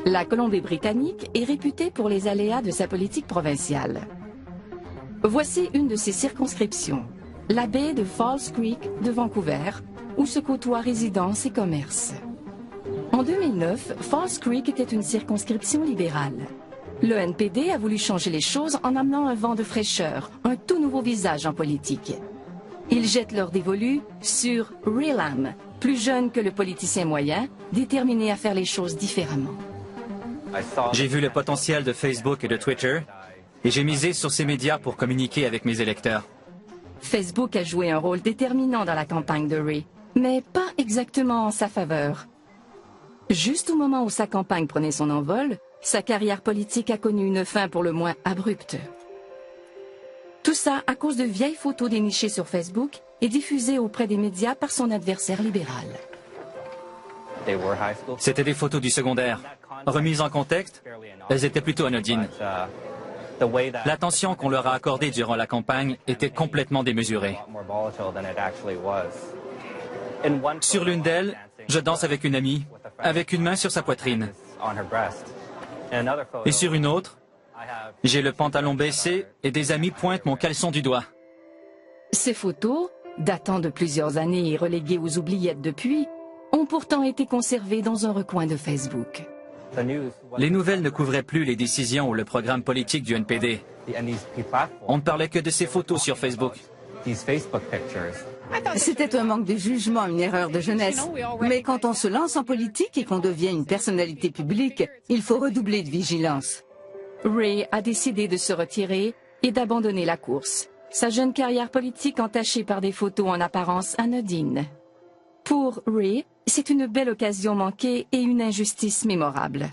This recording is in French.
La Colombie-Britannique est réputée pour les aléas de sa politique provinciale. Voici une de ses circonscriptions, la baie de Falls Creek de Vancouver, où se côtoient résidences et commerces. En 2009, Falls Creek était une circonscription libérale. Le NPD a voulu changer les choses en amenant un vent de fraîcheur, un tout nouveau visage en politique. Ils jettent leur dévolu sur Ray Lam, plus jeune que le politicien moyen, déterminé à faire les choses différemment. J'ai vu le potentiel de Facebook et de Twitter, et j'ai misé sur ces médias pour communiquer avec mes électeurs. Facebook a joué un rôle déterminant dans la campagne de Ray, mais pas exactement en sa faveur. Juste au moment où sa campagne prenait son envol, sa carrière politique a connu une fin pour le moins abrupte. Tout ça à cause de vieilles photos dénichées sur Facebook et diffusées auprès des médias par son adversaire libéral. C'était des photos du secondaire. Remises en contexte, elles étaient plutôt anodines. L'attention qu'on leur a accordée durant la campagne était complètement démesurée. Sur l'une d'elles, je danse avec une amie, avec une main sur sa poitrine. Et sur une autre, j'ai le pantalon baissé et des amis pointent mon caleçon du doigt. Ces photos, datant de plusieurs années et reléguées aux oubliettes depuis, ont pourtant été conservées dans un recoin de Facebook. Les nouvelles ne couvraient plus les décisions ou le programme politique du NPD. On ne parlait que de ces photos sur Facebook. C'était un manque de jugement, une erreur de jeunesse. Mais quand on se lance en politique et qu'on devient une personnalité publique, il faut redoubler de vigilance. Ray a décidé de se retirer et d'abandonner la course. Sa jeune carrière politique entachée par des photos en apparence anodines. Pour Ray, c'est une belle occasion manquée et une injustice mémorable.